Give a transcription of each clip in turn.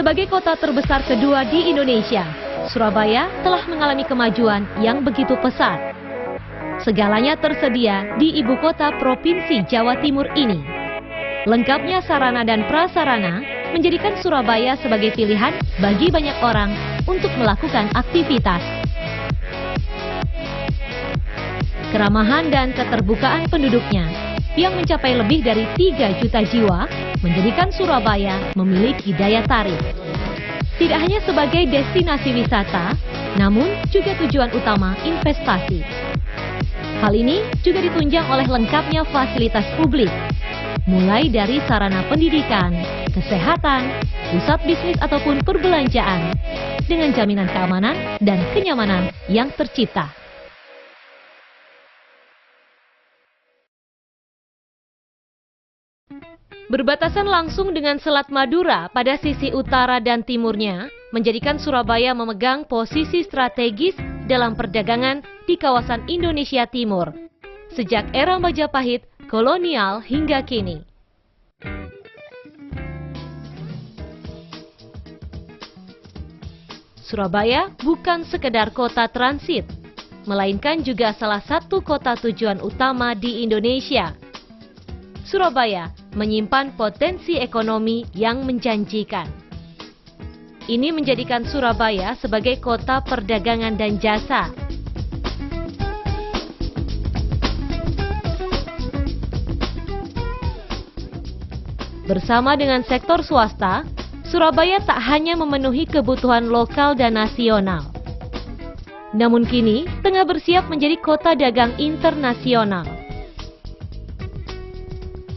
Sebagai kota terbesar kedua di Indonesia, Surabaya telah mengalami kemajuan yang begitu pesat. Segalanya tersedia di ibu kota Provinsi Jawa Timur ini. Lengkapnya sarana dan prasarana menjadikan Surabaya sebagai pilihan bagi banyak orang untuk melakukan aktivitas. Keramahan dan keterbukaan penduduknya yang mencapai lebih dari 3 juta jiwa menjadikan Surabaya memiliki daya tarik. Tidak hanya sebagai destinasi wisata, namun juga tujuan utama investasi. Hal ini juga ditunjang oleh lengkapnya fasilitas publik, mulai dari sarana pendidikan, kesehatan, pusat bisnis ataupun perbelanjaan, dengan jaminan keamanan dan kenyamanan yang tercipta. Berbatasan langsung dengan Selat Madura pada sisi utara dan timurnya, menjadikan Surabaya memegang posisi strategis dalam perdagangan di kawasan Indonesia Timur, sejak era Majapahit, kolonial hingga kini. Surabaya bukan sekedar kota transit, melainkan juga salah satu kota tujuan utama di Indonesia. Surabaya menyimpan potensi ekonomi yang menjanjikan. Ini menjadikan Surabaya sebagai kota perdagangan dan jasa. Bersama dengan sektor swasta, Surabaya tak hanya memenuhi kebutuhan lokal dan nasional, namun kini tengah bersiap menjadi kota dagang internasional.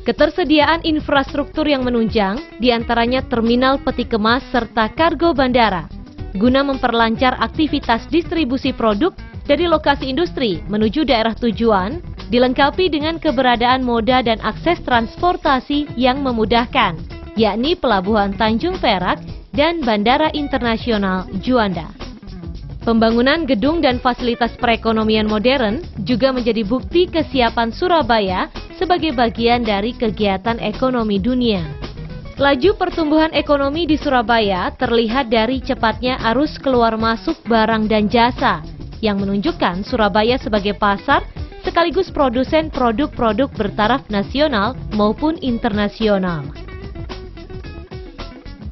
Ketersediaan infrastruktur yang menunjang, diantaranya terminal peti kemas serta kargo bandara, guna memperlancar aktivitas distribusi produk dari lokasi industri menuju daerah tujuan, dilengkapi dengan keberadaan moda dan akses transportasi yang memudahkan, yakni Pelabuhan Tanjung Perak dan Bandara Internasional Juanda. Pembangunan gedung dan fasilitas perekonomian modern juga menjadi bukti kesiapan Surabaya sebagai bagian dari kegiatan ekonomi dunia. Laju pertumbuhan ekonomi di Surabaya terlihat dari cepatnya arus keluar masuk barang dan jasa, yang menunjukkan Surabaya sebagai pasar sekaligus produsen produk-produk bertaraf nasional maupun internasional.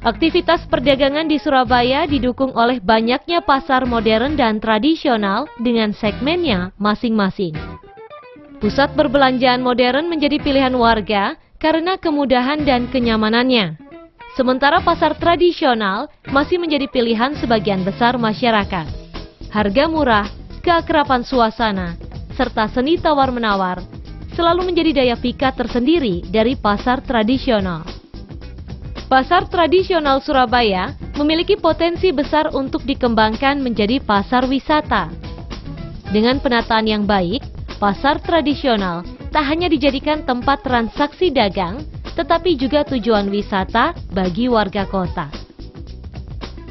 Aktivitas perdagangan di Surabaya didukung oleh banyaknya pasar modern dan tradisional dengan segmennya masing-masing. Pusat perbelanjaan modern menjadi pilihan warga karena kemudahan dan kenyamanannya. Sementara pasar tradisional masih menjadi pilihan sebagian besar masyarakat. Harga murah, keakraban suasana, serta seni tawar-menawar selalu menjadi daya pikat tersendiri dari pasar tradisional. Pasar tradisional Surabaya memiliki potensi besar untuk dikembangkan menjadi pasar wisata. Dengan penataan yang baik, pasar tradisional tak hanya dijadikan tempat transaksi dagang, tetapi juga tujuan wisata bagi warga kota.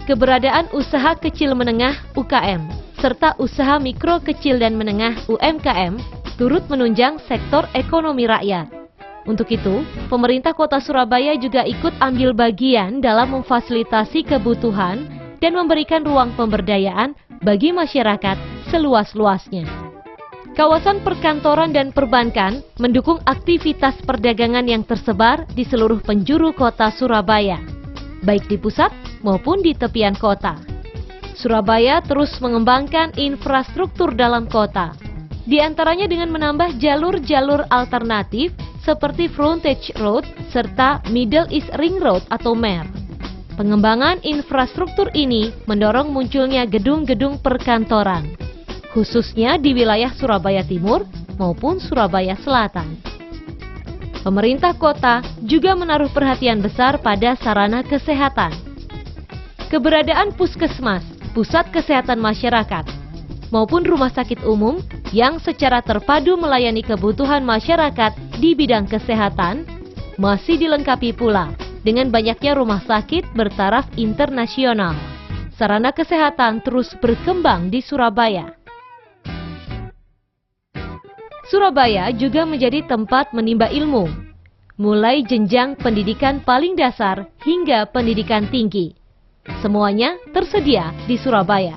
Keberadaan usaha kecil menengah UKM, serta usaha mikro kecil dan menengah UMKM turut menunjang sektor ekonomi rakyat. Untuk itu, pemerintah kota Surabaya juga ikut ambil bagian dalam memfasilitasi kebutuhan dan memberikan ruang pemberdayaan bagi masyarakat seluas-luasnya. Kawasan perkantoran dan perbankan mendukung aktivitas perdagangan yang tersebar di seluruh penjuru kota Surabaya, baik di pusat maupun di tepian kota. Surabaya terus mengembangkan infrastruktur dalam kota, di antaranya dengan menambah jalur-jalur alternatif seperti Frontage Road serta Middle East Ring Road atau MER. Pengembangan infrastruktur ini mendorong munculnya gedung-gedung perkantoran, khususnya di wilayah Surabaya Timur maupun Surabaya Selatan. Pemerintah kota juga menaruh perhatian besar pada sarana kesehatan. Keberadaan puskesmas, pusat kesehatan masyarakat, maupun rumah sakit umum yang secara terpadu melayani kebutuhan masyarakat di bidang kesehatan masih dilengkapi pula dengan banyaknya rumah sakit bertaraf internasional. Sarana kesehatan terus berkembang di Surabaya. Surabaya juga menjadi tempat menimba ilmu, mulai jenjang pendidikan paling dasar hingga pendidikan tinggi, Semuanya tersedia di Surabaya.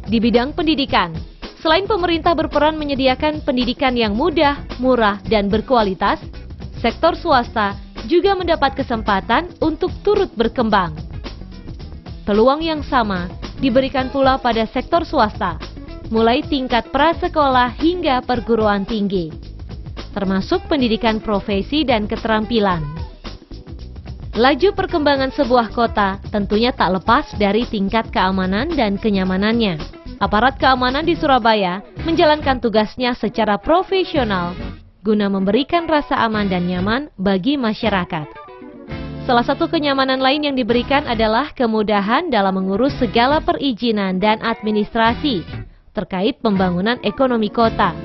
Di bidang pendidikan, selain pemerintah berperan menyediakan pendidikan yang mudah, murah, dan berkualitas, sektor swasta juga mendapat kesempatan untuk turut berkembang. Peluang yang sama diberikan pula pada sektor swasta, mulai tingkat prasekolah hingga perguruan tinggi, termasuk pendidikan profesi dan keterampilan. Laju perkembangan sebuah kota tentunya tak lepas dari tingkat keamanan dan kenyamanannya. Aparat keamanan di Surabaya menjalankan tugasnya secara profesional guna memberikan rasa aman dan nyaman bagi masyarakat. Salah satu kenyamanan lain yang diberikan adalah kemudahan dalam mengurus segala perizinan dan administrasi terkait pembangunan ekonomi kota.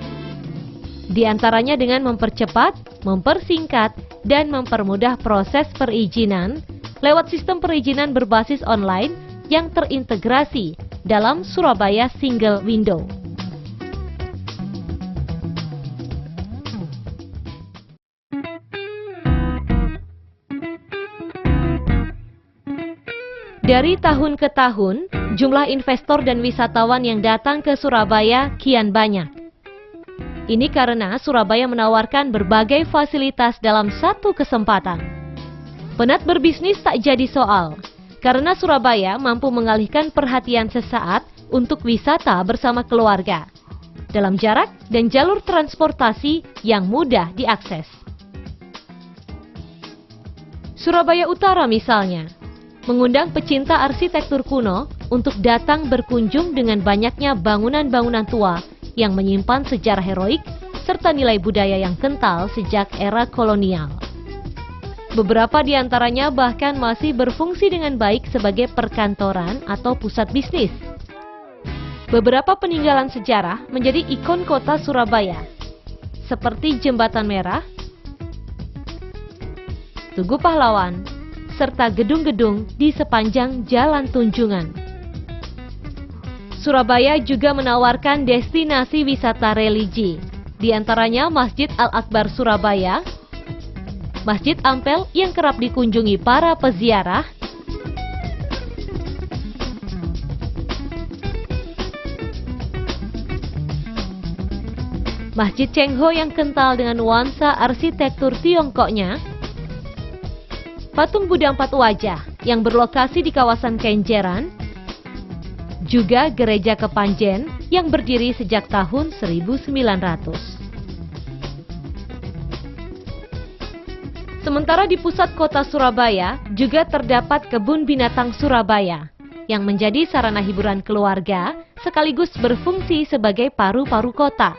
Di antaranya dengan mempercepat, mempersingkat, dan mempermudah proses perizinan lewat sistem perizinan berbasis online yang terintegrasi dalam Surabaya Single Window. Dari tahun ke tahun, jumlah investor dan wisatawan yang datang ke Surabaya kian banyak. Ini karena Surabaya menawarkan berbagai fasilitas dalam satu kesempatan. Penat berbisnis tak jadi soal, karena Surabaya mampu mengalihkan perhatian sesaat untuk wisata bersama keluarga, dalam jarak dan jalur transportasi yang mudah diakses. Surabaya Utara misalnya, mengundang pecinta arsitektur kuno untuk datang berkunjung dengan banyaknya bangunan-bangunan tua yang menyimpan sejarah heroik serta nilai budaya yang kental sejak era kolonial. Beberapa di antaranya bahkan masih berfungsi dengan baik sebagai perkantoran atau pusat bisnis. Beberapa peninggalan sejarah menjadi ikon kota Surabaya, seperti Jembatan Merah, Tugu Pahlawan, serta gedung-gedung di sepanjang Jalan Tunjungan. Surabaya juga menawarkan destinasi wisata religi, di antaranya Masjid Al-Akbar Surabaya, Masjid Ampel yang kerap dikunjungi para peziarah, Masjid Cengho yang kental dengan nuansa arsitektur Tiongkoknya, Patung Buddha Empat Wajah yang berlokasi di kawasan Kenjeran, juga Gereja Kepanjen yang berdiri sejak tahun 1900. Sementara di pusat kota Surabaya juga terdapat Kebun Binatang Surabaya yang menjadi sarana hiburan keluarga sekaligus berfungsi sebagai paru-paru kota.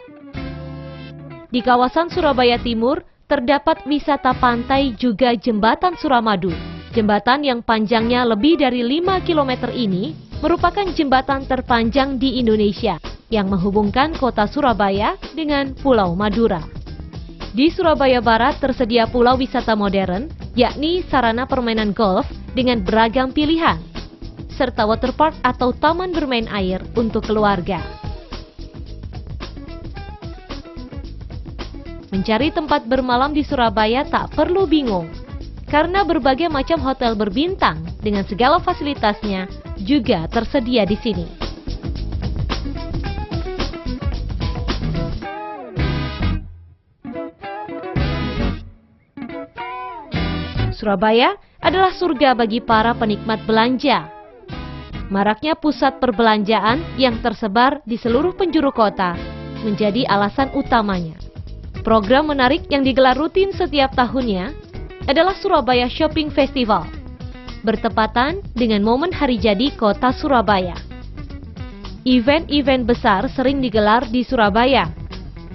Di kawasan Surabaya Timur terdapat wisata pantai juga Jembatan Suramadu. Jembatan yang panjangnya lebih dari 5 km ini merupakan jembatan terpanjang di Indonesia yang menghubungkan kota Surabaya dengan Pulau Madura. Di Surabaya Barat tersedia pulau wisata modern, yakni sarana permainan golf dengan beragam pilihan, serta waterpark atau taman bermain air untuk keluarga. Mencari tempat bermalam di Surabaya tak perlu bingung, karena berbagai macam hotel berbintang dengan segala fasilitasnya juga tersedia di sini. Surabaya adalah surga bagi para penikmat belanja. Maraknya pusat perbelanjaan yang tersebar di seluruh penjuru kota menjadi alasan utamanya. Program menarik yang digelar rutin setiap tahunnya adalah Surabaya Shopping Festival, bertepatan dengan momen hari jadi kota Surabaya. Event-event besar sering digelar di Surabaya,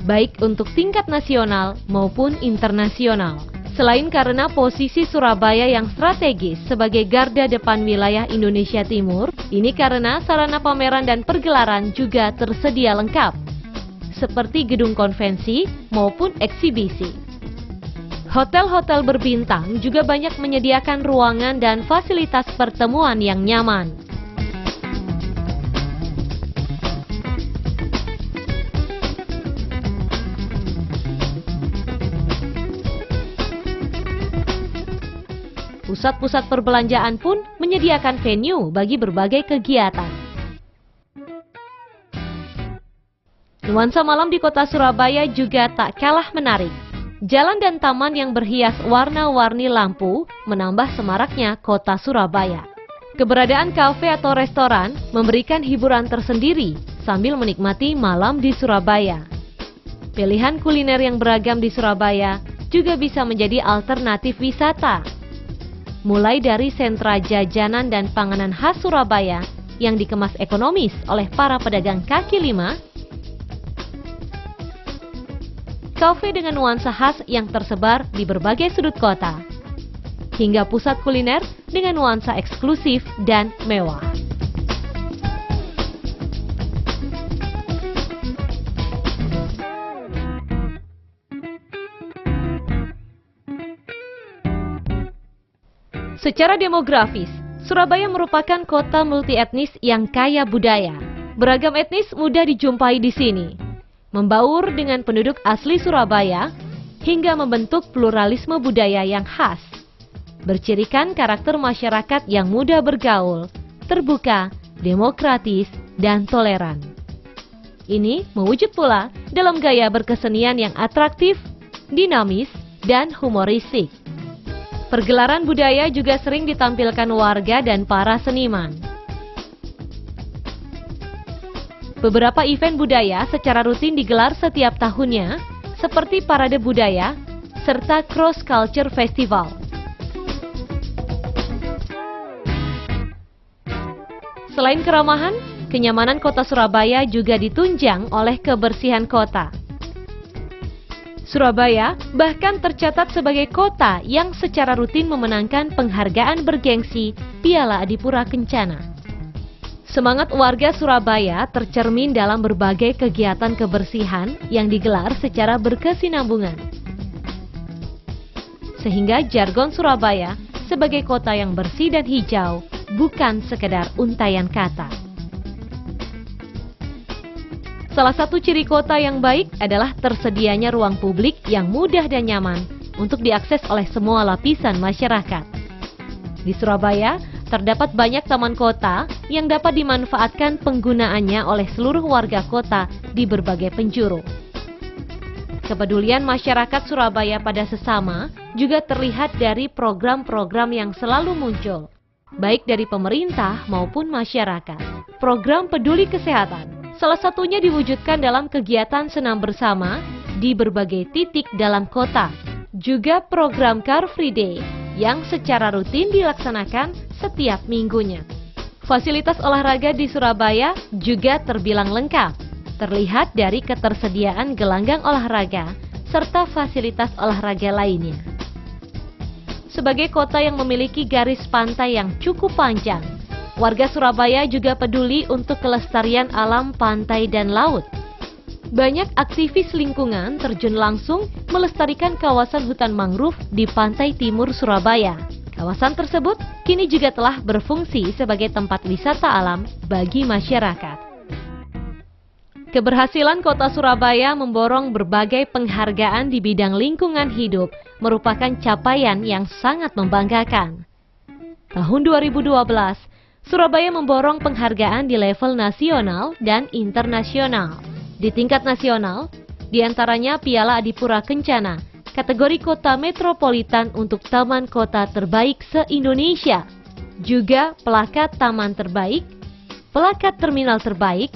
baik untuk tingkat nasional maupun internasional. Selain karena posisi Surabaya yang strategis sebagai garda depan wilayah Indonesia Timur, ini karena sarana pameran dan pergelaran juga tersedia lengkap, seperti gedung konvensi maupun eksibisi. Hotel-hotel berbintang juga banyak menyediakan ruangan dan fasilitas pertemuan yang nyaman. Pusat-pusat perbelanjaan pun menyediakan venue bagi berbagai kegiatan. Nuansa malam di kota Surabaya juga tak kalah menarik. Jalan dan taman yang berhias warna-warni lampu menambah semaraknya kota Surabaya. Keberadaan kafe atau restoran memberikan hiburan tersendiri sambil menikmati malam di Surabaya. Pilihan kuliner yang beragam di Surabaya juga bisa menjadi alternatif wisata. Mulai dari sentra jajanan dan panganan khas Surabaya yang dikemas ekonomis oleh para pedagang kaki lima, kafe dengan nuansa khas yang tersebar di berbagai sudut kota, hingga pusat kuliner dengan nuansa eksklusif dan mewah. Secara demografis, Surabaya merupakan kota multietnis yang kaya budaya. Beragam etnis mudah dijumpai di sini, membaur dengan penduduk asli Surabaya hingga membentuk pluralisme budaya yang khas. Bercirikan karakter masyarakat yang mudah bergaul, terbuka, demokratis, dan toleran. Ini mewujud pula dalam gaya berkesenian yang atraktif, dinamis, dan humoristik. Pergelaran budaya juga sering ditampilkan warga dan para seniman. Beberapa event budaya secara rutin digelar setiap tahunnya, seperti Parade Budaya serta Cross Culture Festival. Selain keramahan, kenyamanan kota Surabaya juga ditunjang oleh kebersihan kota. Surabaya bahkan tercatat sebagai kota yang secara rutin memenangkan penghargaan bergengsi Piala Adipura Kencana. Semangat warga Surabaya tercermin dalam berbagai kegiatan kebersihan yang digelar secara berkesinambungan. Sehingga jargon Surabaya sebagai kota yang bersih dan hijau bukan sekedar untaian kata. Salah satu ciri kota yang baik adalah tersedianya ruang publik yang mudah dan nyaman untuk diakses oleh semua lapisan masyarakat. Di Surabaya, terdapat banyak taman kota yang dapat dimanfaatkan penggunaannya oleh seluruh warga kota di berbagai penjuru. Kepedulian masyarakat Surabaya pada sesama juga terlihat dari program-program yang selalu muncul, baik dari pemerintah maupun masyarakat. Program peduli kesehatan salah satunya diwujudkan dalam kegiatan senam bersama di berbagai titik dalam kota. Juga program Car Free Day yang secara rutin dilaksanakan setiap minggunya. Fasilitas olahraga di Surabaya juga terbilang lengkap. Terlihat dari ketersediaan gelanggang olahraga serta fasilitas olahraga lainnya. Sebagai kota yang memiliki garis pantai yang cukup panjang, warga Surabaya juga peduli untuk kelestarian alam pantai dan laut. Banyak aktivis lingkungan terjun langsung melestarikan kawasan hutan mangrove di pantai timur Surabaya. Kawasan tersebut kini juga telah berfungsi sebagai tempat wisata alam bagi masyarakat. Keberhasilan kota Surabaya memborong berbagai penghargaan di bidang lingkungan hidup merupakan capaian yang sangat membanggakan. Tahun 2012, Surabaya memborong penghargaan di level nasional dan internasional. Di tingkat nasional, diantaranya Piala Adipura Kencana, kategori kota metropolitan untuk taman kota terbaik se-Indonesia. Juga Pelakat Taman Terbaik, Pelakat Terminal Terbaik,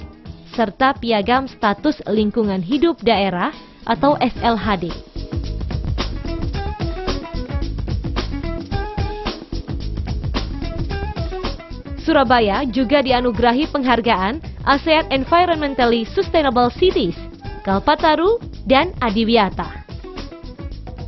serta Piagam Status Lingkungan Hidup Daerah atau SLHD. Surabaya juga dianugerahi penghargaan ASEAN Environmentally Sustainable Cities, Kalpataru, dan Adiwiyata.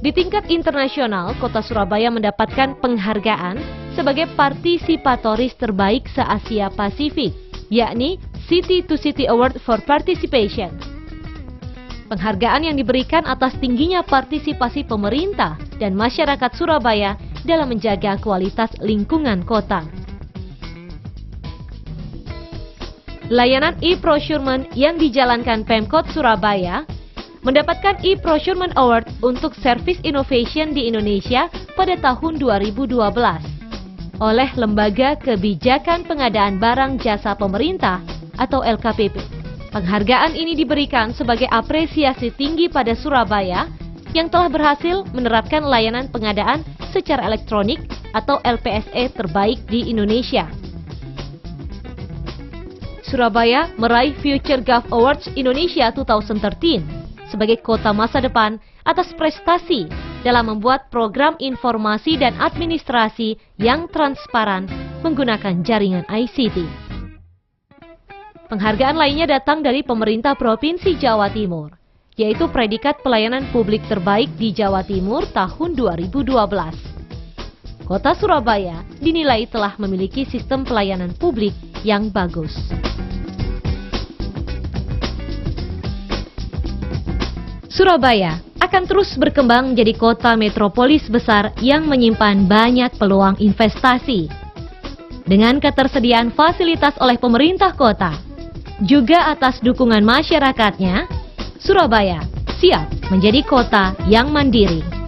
Di tingkat internasional, kota Surabaya mendapatkan penghargaan sebagai partisipatoris terbaik se-Asia Pasifik, yakni City to City Award for Participation. Penghargaan yang diberikan atas tingginya partisipasi pemerintah dan masyarakat Surabaya dalam menjaga kualitas lingkungan kota. Layanan e-procurement yang dijalankan Pemkot Surabaya mendapatkan e-Procurement Award untuk Service Innovation di Indonesia pada tahun 2012 oleh Lembaga Kebijakan Pengadaan Barang Jasa Pemerintah atau LKPP. Penghargaan ini diberikan sebagai apresiasi tinggi pada Surabaya yang telah berhasil menerapkan layanan pengadaan secara elektronik atau LPSE terbaik di Indonesia. Surabaya meraih Future Gov Awards Indonesia 2013 sebagai kota masa depan atas prestasi dalam membuat program informasi dan administrasi yang transparan menggunakan jaringan ICT. Penghargaan lainnya datang dari pemerintah Provinsi Jawa Timur, yaitu predikat pelayanan publik terbaik di Jawa Timur tahun 2012. Kota Surabaya dinilai telah memiliki sistem pelayanan publik yang bagus. Surabaya akan terus berkembang menjadi kota metropolis besar yang menyimpan banyak peluang investasi. Dengan ketersediaan fasilitas oleh pemerintah kota, juga atas dukungan masyarakatnya, Surabaya siap menjadi kota yang mandiri.